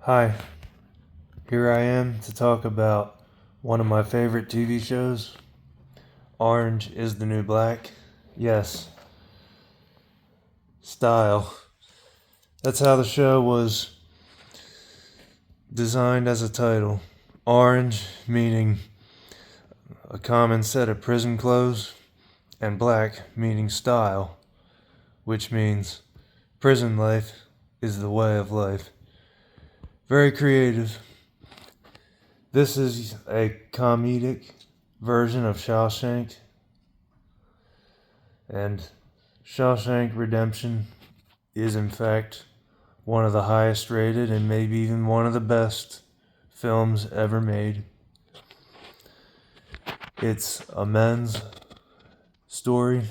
Hi, here I am to talk about one of my favorite TV shows, Orange is the New Black. Yes, style. That's how the show was designed as a title. Orange meaning a common set of prison clothes, and black meaning style, which means prison life is the way of life. Very creative. This is a comedic version of Shawshank, and Shawshank Redemption is in fact one of the highest rated and maybe even one of the best films ever made. It's a men's story,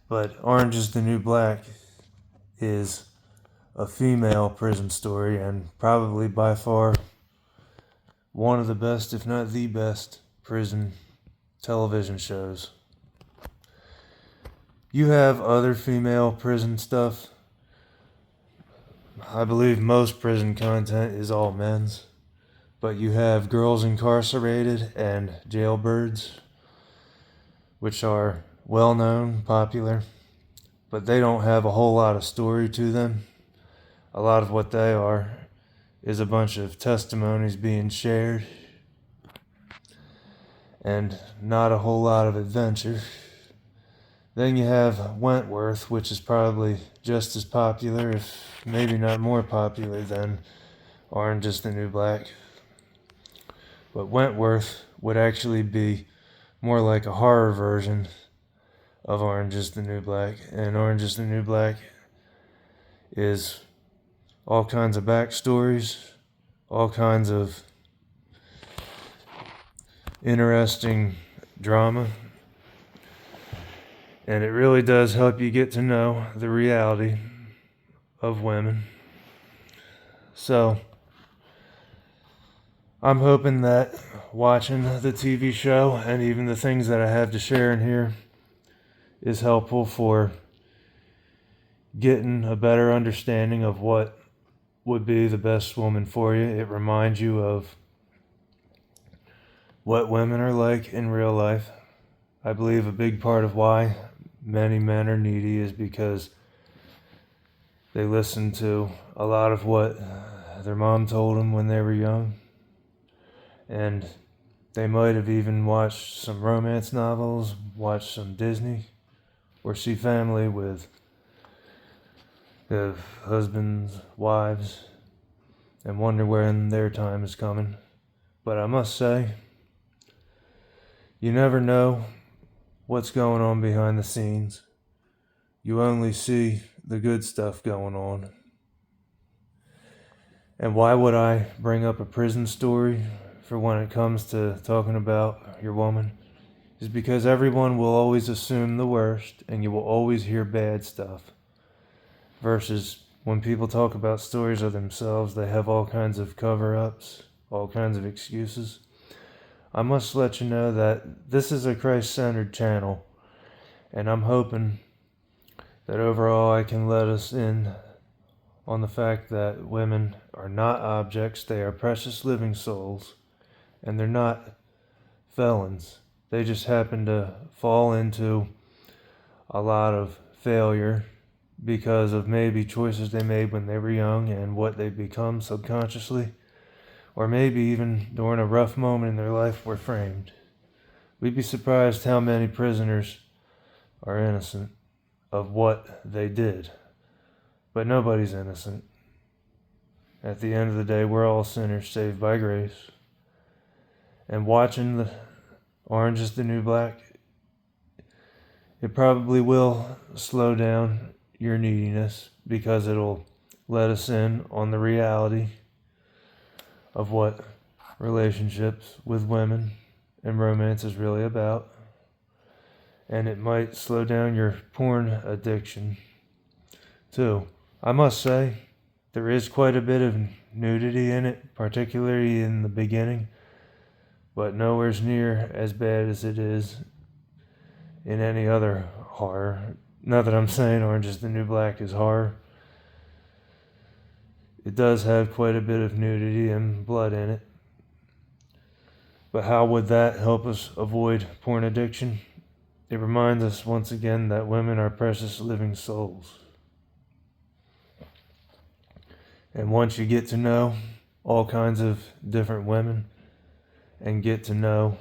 but Orange is the New Black is a female prison story and probably by far one of the best, if not the best, prison television shows. You have other female prison stuff. I believe most prison content is all men's, but you have Girls Incarcerated and Jailbirds, which are well known, popular, but they don't have a whole lot of story to them. A lot of what they are is a bunch of testimonies being shared and not a whole lot of adventure. Then you have Wentworth, which is probably just as popular, if maybe not more popular than Orange is the New Black. But Wentworth would actually be more like a horror version of Orange is the New Black. And Orange is the New Black is all kinds of backstories, all kinds of interesting drama. And it really does help you get to know the reality of women. So, I'm hoping that watching the TV show and even the things that I have to share in here is helpful for getting a better understanding of what would be the best woman for you. It reminds you of what women are like in real life. I believe a big part of why many men are needy is because they listen to a lot of what their mom told them when they were young. And they might have even watched some romance novels, watched some Disney, or see family with their husbands, wives, and wonder when their time is coming. But I must say, you never know what's going on behind the scenes. You only see the good stuff going on. And why would I bring up a prison story for when it comes to talking about your woman? Is because everyone will always assume the worst and you will always hear bad stuff. Versus when people talk about stories of themselves, they have all kinds of cover-ups, all kinds of excuses. I must let you know that this is a Christ-centered channel, and I'm hoping that overall I can let us in on the fact that women are not objects, they are precious living souls, and they're not felons. They just happen to fall into a lot of failure because of maybe choices they made when they were young and what they've become subconsciously, or maybe even during a rough moment in their life were framed. We'd be surprised how many prisoners are innocent of what they did. But nobody's innocent. At the end of the day, we're all sinners saved by grace. And watching the Orange is the New Black, it probably will slow down your neediness because it'll let us in on the reality of what relationships with women and romance is really about. And it might slow down your porn addiction too. I must say, there is quite a bit of nudity in it, particularly in the beginning, but nowhere near as bad as it is in any other horror. Not that I'm saying Orange is the New Black is horror. It does have quite a bit of nudity and blood in it. But how would that help us avoid porn addiction? It reminds us once again that women are precious living souls. And once you get to know all kinds of different women and get to know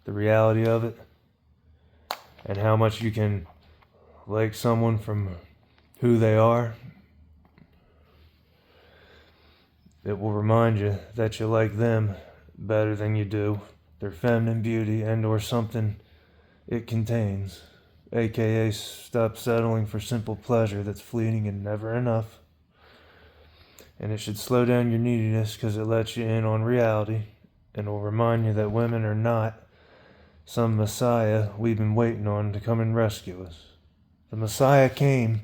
the reality of it and how much you can like someone from who they are, it will remind you that you like them better than you do their feminine beauty and or something it contains, aka stop settling for simple pleasure that's fleeting and never enough. And it should slow down your neediness because it lets you in on reality and will remind you that women are not some Messiah we've been waiting on to come and rescue us. The Messiah came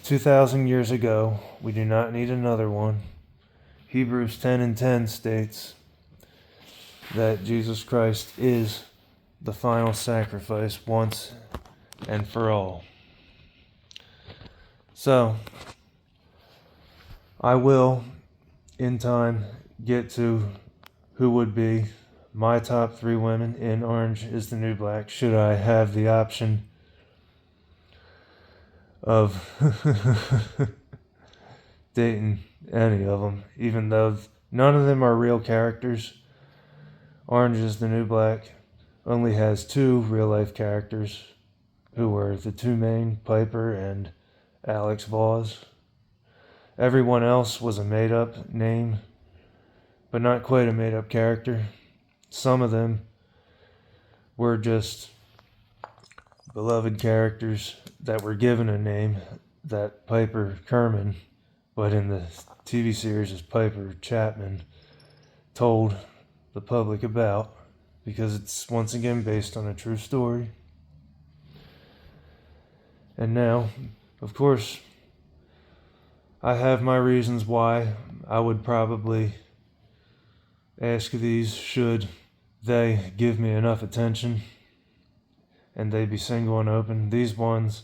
2,000 years ago. We do not need another one. Hebrews 10:10 states that Jesus Christ is the final sacrifice once and for all. So, I will, in time, get to who would be my top 3 women in Orange is the New Black, should I have the option of dating any of them, even though none of them are real characters. Orange is the New Black only has 2 real-life characters, who were the 2 main, Piper and Alex Voss. Everyone else was a made-up name, but not quite a made-up character. Some of them were just beloved characters that were given a name, that Piper Kerman, but in the TV series is Piper Chapman, told the public about, because it's once again based on a true story. And now, of course, I have my reasons why I would probably ask these should they give me enough attention and they be single and open. These ones,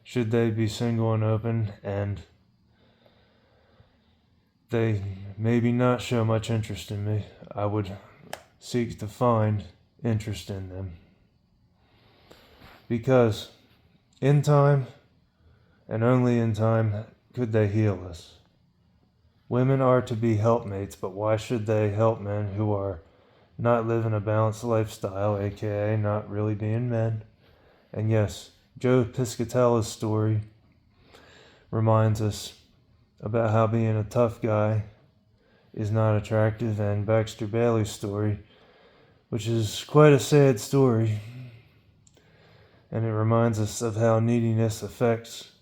should they be single and open and they maybe not show much interest in me, I would seek to find interest in them. Because in time, and only in time, could they heal us. Women are to be helpmates, but why should they help men who are not living a balanced lifestyle, aka not really being men? And yes, Joe Piscatella's story reminds us about how being a tough guy is not attractive, and Baxter Bailey's story, which is quite a sad story, and it reminds us of how neediness affects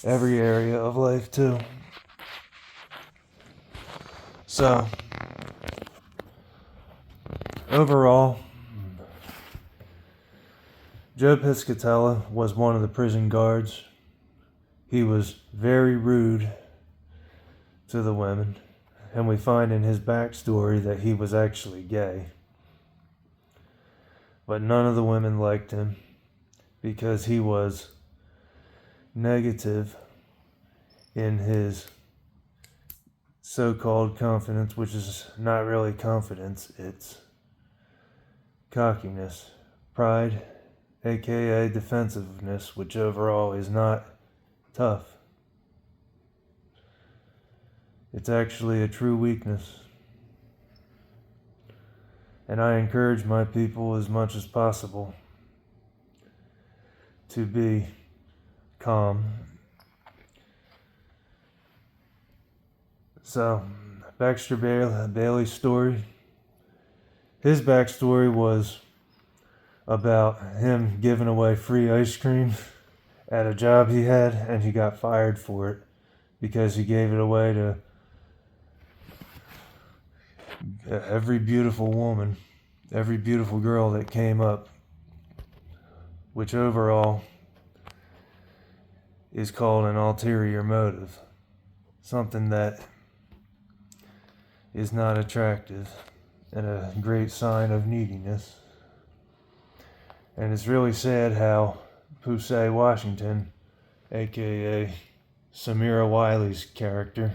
every area of life too. So, overall, Joe Piscatella was one of the prison guards. He was very rude to the women, and we find in his backstory that he was actually gay. But none of the women liked him because he was negative in his so-called confidence, which is not really confidence, it's cockiness, pride, aka defensiveness, which overall is not tough. It's actually a true weakness. And I encourage my people as much as possible to be calm. So, Baxter Bailey's story. His backstory was about him giving away free ice cream at a job he had, and he got fired for it because he gave it away to every beautiful woman, every beautiful girl that came up, which overall is called an ulterior motive, something that is not attractive and a great sign of neediness. And it's really sad how Pusey Washington, aka Samira Wiley's character,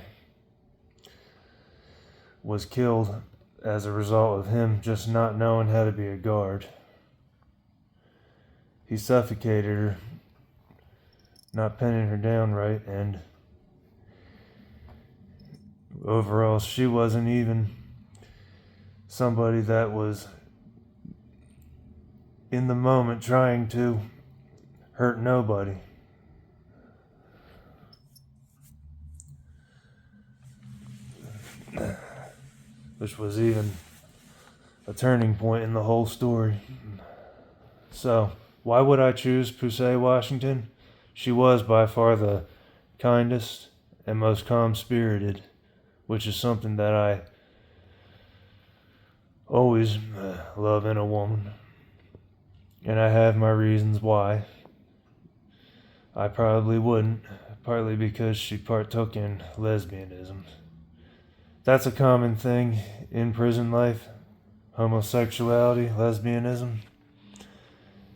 was killed as a result of him just not knowing how to be a guard. He suffocated her, not pinning her down right, and overall she wasn't even somebody that was in the moment trying to hurt nobody. Which was even a turning point in the whole story. So, why would I choose Pusey Washington? She was by far the kindest and most calm-spirited, which is something that I always love in a woman. And I have my reasons why. I probably wouldn't, partly because she partook in lesbianism. That's a common thing in prison life, homosexuality, lesbianism.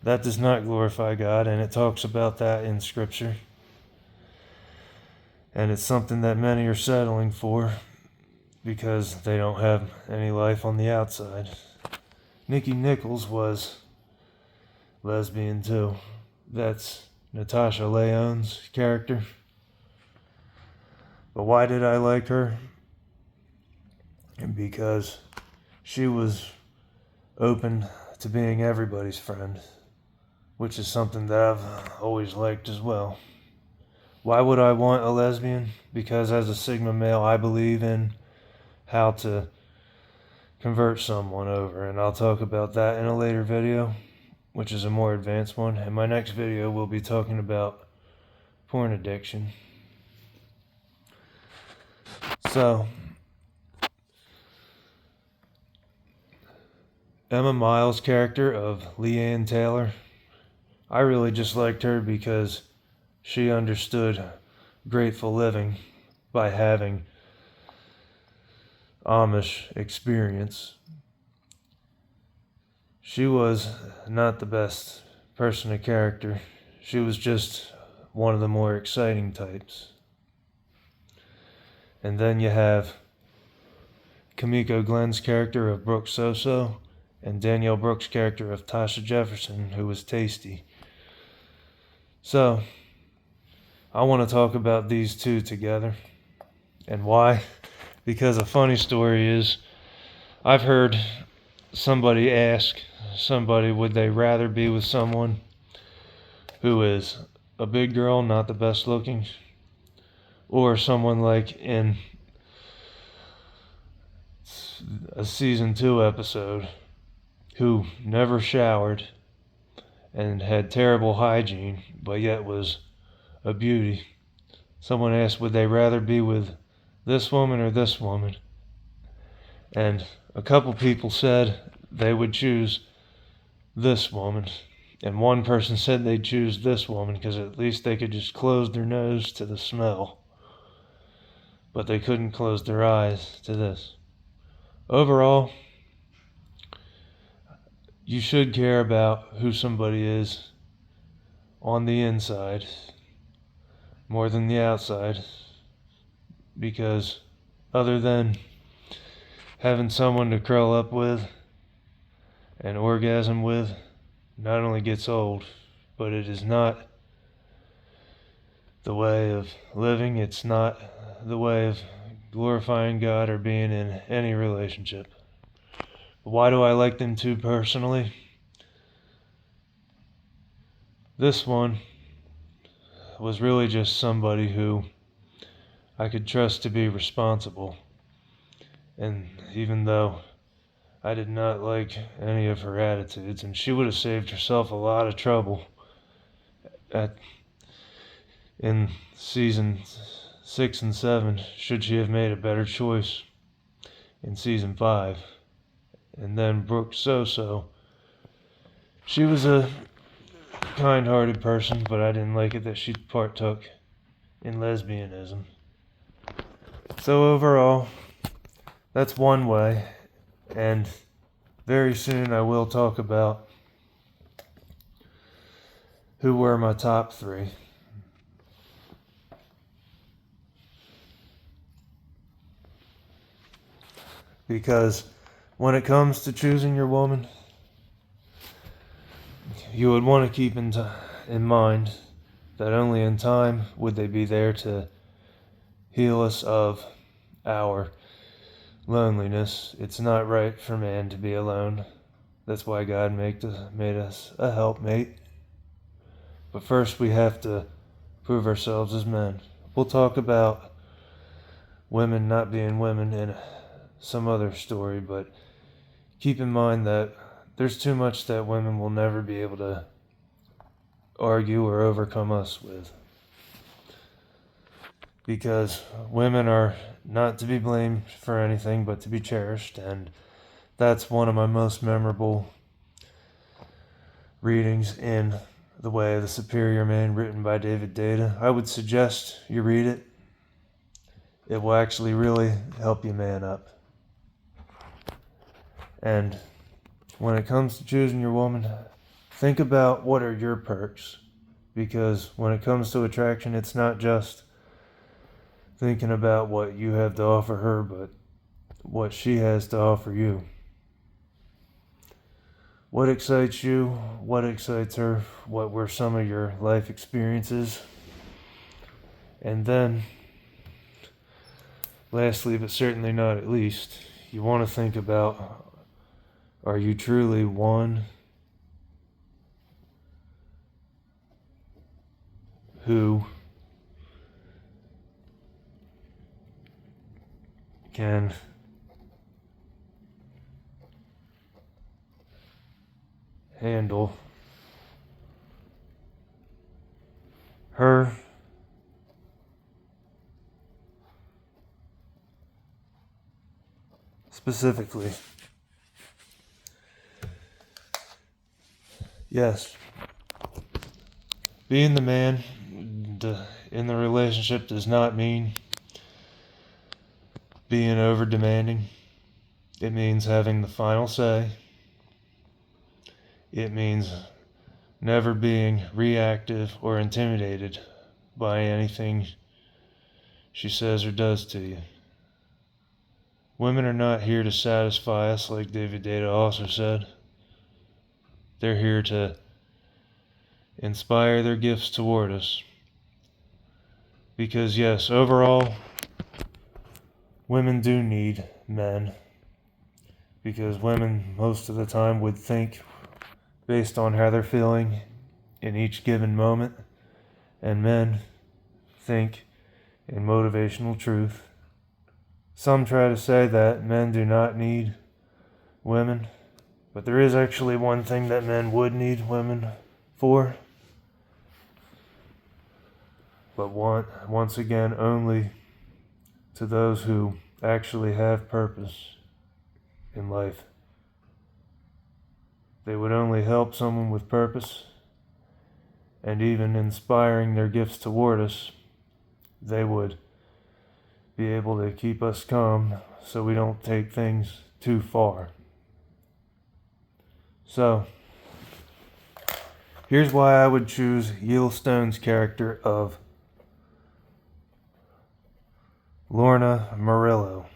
That does not glorify God, and it talks about that in Scripture. And it's something that many are settling for because they don't have any life on the outside. Nikki Nichols was lesbian too. That's Natasha Lyonne's character. But why did I like her? Because she was open to being everybody's friend, which is something that I've always liked as well. Why would I want a lesbian? Because as a Sigma male, I believe in how to convert someone over, and I'll talk about that in a later video, which is a more advanced one. In my next video, we'll be talking about porn addiction. So, Emma Miles' character of Leanne Taylor, I really just liked her because she understood grateful living by having Amish experience. She was not the best person of character. She was just one of the more exciting types. And then you have Kimiko Glenn's character of Brooke Soso and Danielle Brooks' character of Tasha Jefferson, who was Tasty. So, I want to talk about these two together. And why? Because a funny story is, I've heard somebody ask somebody, would they rather be with someone who is a big girl, not the best looking, or someone like in a season 2 episode who never showered and had terrible hygiene, but yet was a beauty. Someone asked, would they rather be with this woman or this woman? And a couple people said they would choose this woman. And one person said they'd choose this woman because at least they could just close their nose to the smell. But they couldn't close their eyes to this. Overall, you should care about who somebody is on the inside more than the outside, because other than having someone to curl up with and orgasm with, not only gets old, but it is not the way of living. It's not the way of glorifying God or being in any relationship. Why do I like them two personally? This one was really just somebody who I could trust to be responsible. And even though I did not like any of her attitudes, and she would have saved herself a lot of trouble in season 6 and 7, should she have made a better choice in season 5. And then Brooke Soso, she was a kind-hearted person, but I didn't like it that she partook in lesbianism. So overall, that's one way, and very soon I will talk about who were my top 3. Because when it comes to choosing your woman, you would want to keep in mind that only in time would they be there to heal us of our loneliness. It's not right for man to be alone. That's why God made us a helpmate. But first we have to prove ourselves as men. We'll talk about women not being women in some other story, but keep in mind that there's too much that women will never be able to argue or overcome us with. Because women are not to be blamed for anything but to be cherished, and that's one of my most memorable readings in The Way of the Superior Man, written by David Deida. I would suggest you read it. It will actually really help you man up. And when it comes to choosing your woman, think about what are your perks. Because when it comes to attraction, it's not just thinking about what you have to offer her, but what she has to offer you. What excites you? What excites her? What were some of your life experiences? And then, lastly, but certainly not at least, you want to think about, are you truly one who can handle her specifically? Yes, being the man in the relationship does not mean being over demanding. It means having the final say. It means never being reactive or intimidated by anything she says or does to you. Women are not here to satisfy us, like David Deida also said. They're here to inspire their gifts toward us. Because yes, overall, women do need men. Because women most of the time would think based on how they're feeling in each given moment, and men think in motivational truth. Some try to say that men do not need women, but there is actually one thing that men would need women for. But once again, only to those who actually have purpose in life. They would only help someone with purpose, and even inspiring their gifts toward us, they would be able to keep us calm so we don't take things too far. So, here's why I would choose Yellowstone's character of Lorna Murillo.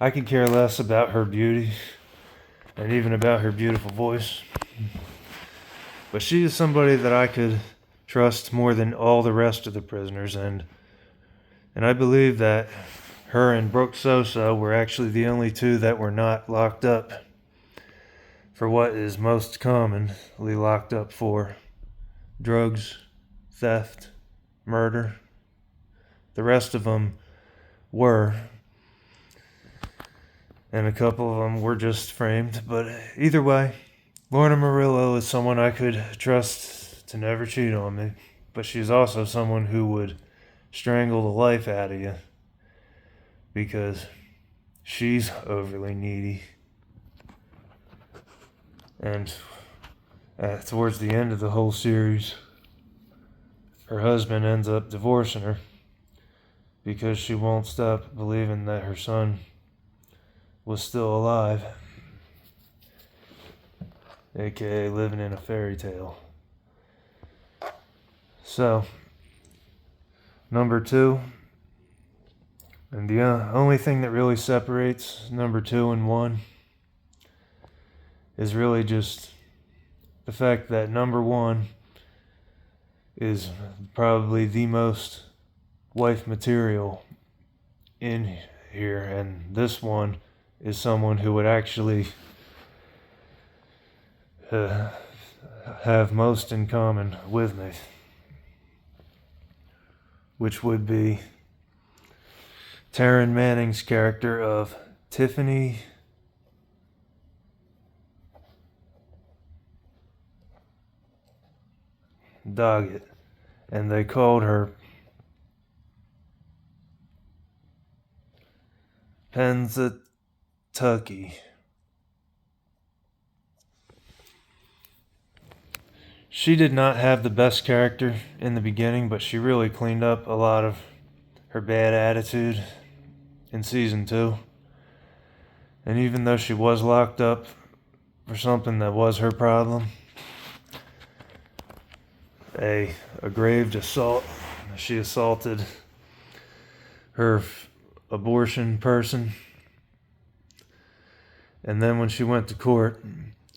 I could care less about her beauty and even about her beautiful voice. But she is somebody that I could trust more than all the rest of the prisoners, and I believe that her and Brooke Sosa were actually the only two that were not locked up for what is most commonly locked up for: drugs, theft, murder. The rest of them were, and a couple of them were just framed. But either way, Lorna Murillo is someone I could trust to never cheat on me, but she's also someone who would strangle the life out of you because she's overly needy. And towards the end of the whole series, her husband ends up divorcing her because she won't stop believing that her son was still alive, aka living in a fairy tale. So, Number two, and the only thing that really separates number two and one is really just the fact that number one is probably the most wife material in here, and this one is someone who would actually have most in common with me, which would be Taryn Manning's character of Tiffany Doggett, and they called her Pennsatucky. She did not have the best character in the beginning, but she really cleaned up a lot of her bad attitude in season 2. And even though she was locked up for something that was her problem, a aggraved assault, she assaulted her abortion person, and then when she went to court,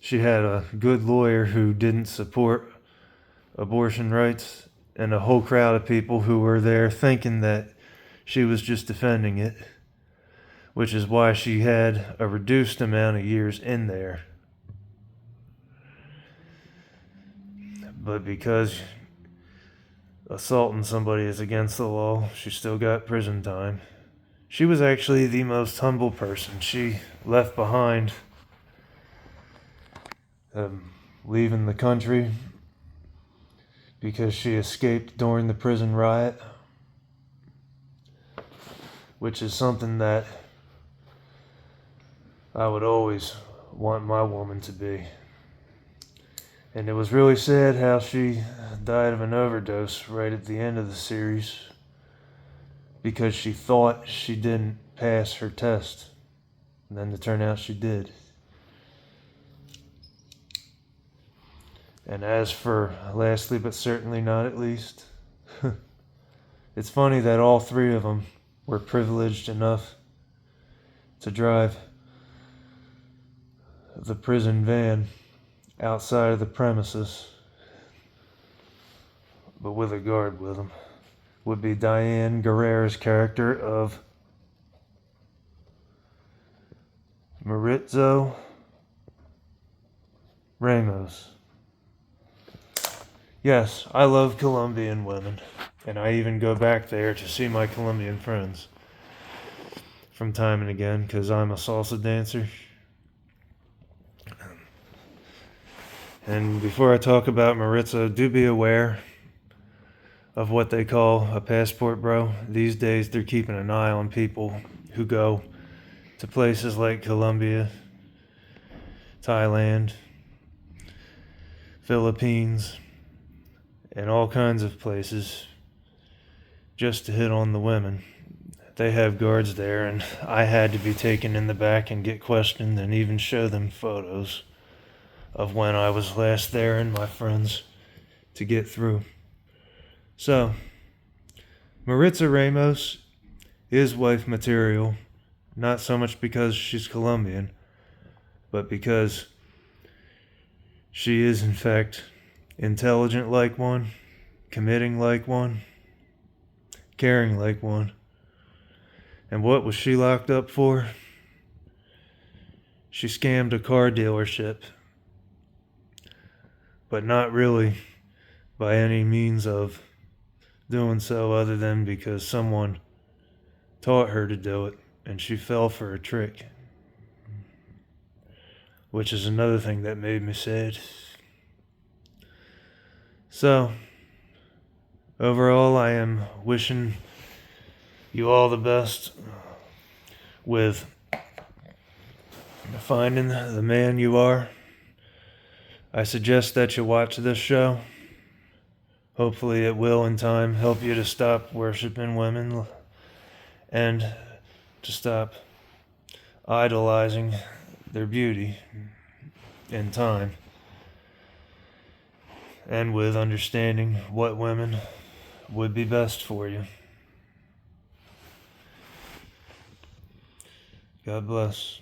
she had a good lawyer who didn't support abortion rights, and a whole crowd of people who were there thinking that she was just defending it, which is why she had a reduced amount of years in there. But because assaulting somebody is against the law, she still got prison time. She was actually the most humble person. She left behind leaving the country because she escaped during the prison riot, which is something that I would always want my woman to be. And it was really sad how she died of an overdose right at the end of the series because she thought she didn't pass her test. And then it turned out she did. And as for lastly but certainly not at least, it's funny that all three of them were privileged enough to drive the prison van outside of the premises, but with a guard with them, would be Diane Guerrero's character of Maritza Ramos. Yes, I love Colombian women, and I even go back there to see my Colombian friends from time and again because I'm a salsa dancer. And before I talk about Maritza, do be aware of what they call a passport bro. These days they're keeping an eye on people who go to places like Colombia, Thailand, Philippines, and all kinds of places just to hit on the women. They have guards there, and I had to be taken in the back and get questioned and even show them photos of when I was last there and my friends to get through. So, Maritza Ramos is wife material, not so much because she's Colombian, but because she is in fact intelligent like one, committing like one, caring like one. And what was she locked up for? She scammed a car dealership, but not really by any means of doing so other than because someone taught her to do it and she fell for a trick, which is another thing that made me sad. So, overall, I am wishing you all the best with finding the man you are. I suggest that you watch this show. Hopefully it will in time help you to stop worshiping women and to stop idolizing their beauty in time, and with understanding what women would be best for you. God bless.